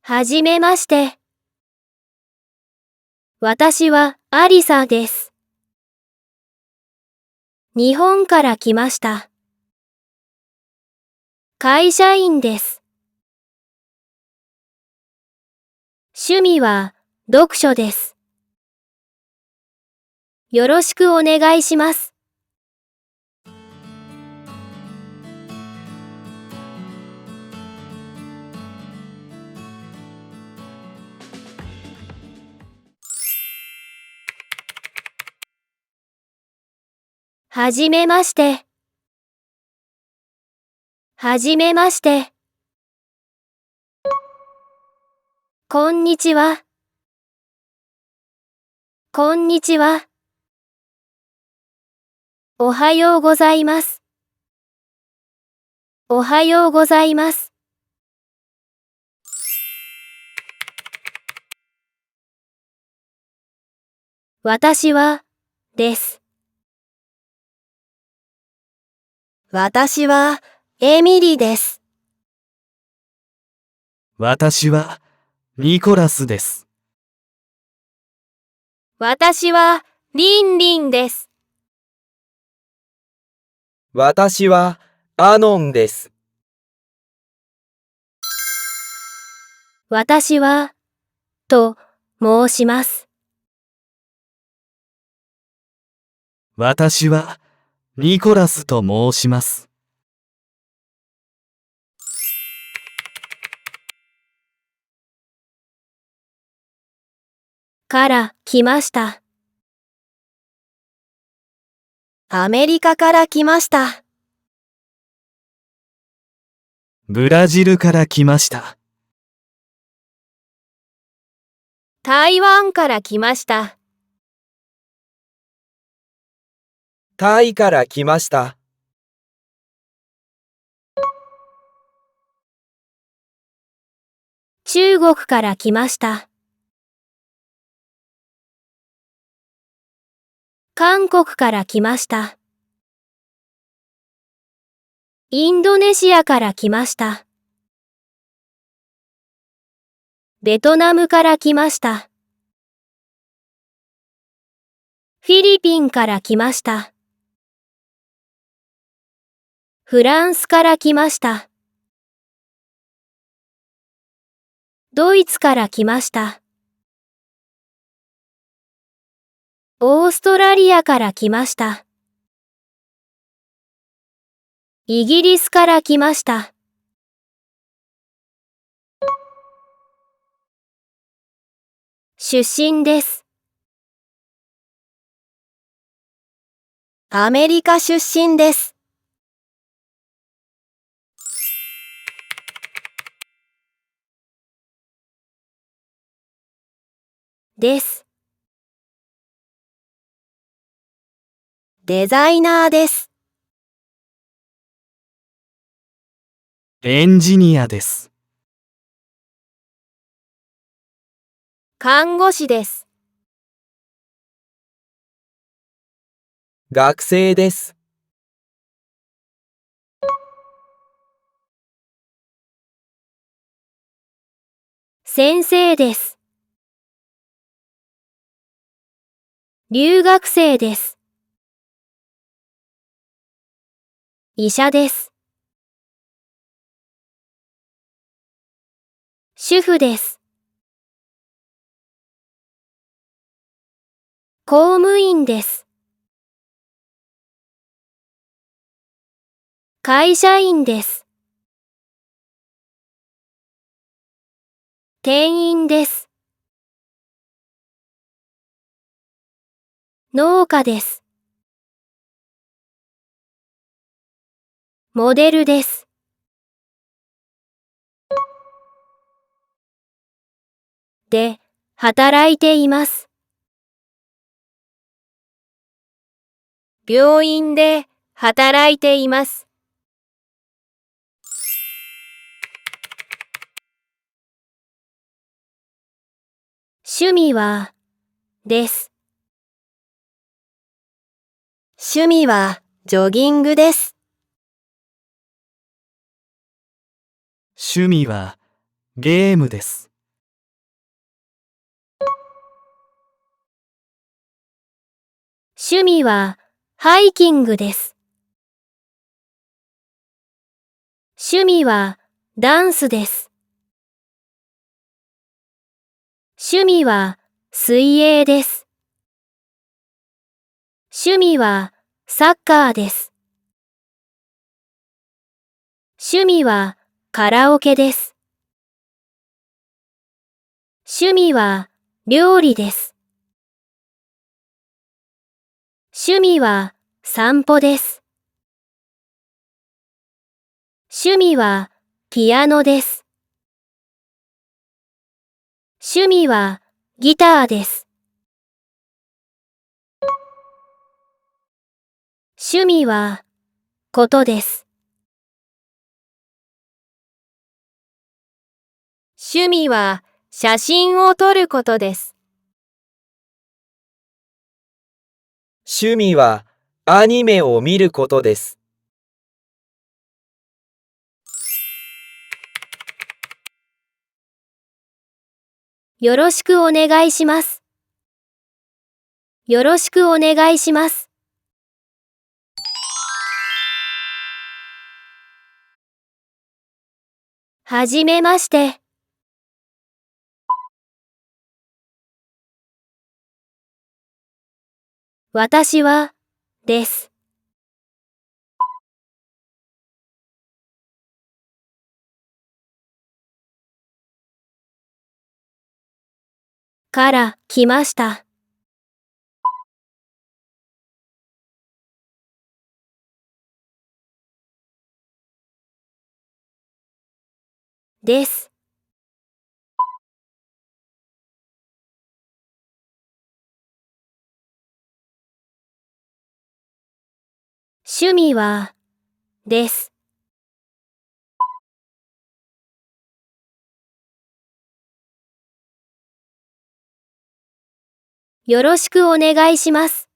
はじめまして。私はアリサです。日本から来ました。会社員です。趣味は読書です。よろしくお願いします。はじめまして。はじめまして。こんにちは。こんにちは。おはようございます。おはようございます。私は、です。私は、エミリです。私はニコラスです。私は、リンリンです。私はアノンです。私は、と申します。私はニコラスと申します。から来ました。アメリカから来ました。ブラジルから来ました。台湾から来ました。タイから来ました。中国から来ました。韓国から来ました。インドネシアから来ました。ベトナムから来ました。フィリピンから来ました。フランスから来ました。ドイツから来ました。オーストラリアから来ました。イギリスから来ました。出身です。アメリカ出身です。です。デザイナーです。エンジニアです。看護師です。学生です。先生です。留学生です。医者です。主婦です。公務員です。会社員です。店員です。農家です。モデルです。で、働いています。病院で働いています。趣味は、です。趣味は、ジョギングです。趣味はゲームです。趣味はハイキングです。趣味はダンスです。趣味は水泳です。趣味はサッカーです。趣味はカラオケです。趣味は料理です。趣味は散歩です。趣味はピアノです。趣味はギターです。趣味はことです。趣味は写真を撮ることです。趣味はアニメを見ることです。よろしくお願いします。よろしくお願いします。はじめまして。私は、です。から来ました。です。趣味は、です。よろしくお願いします。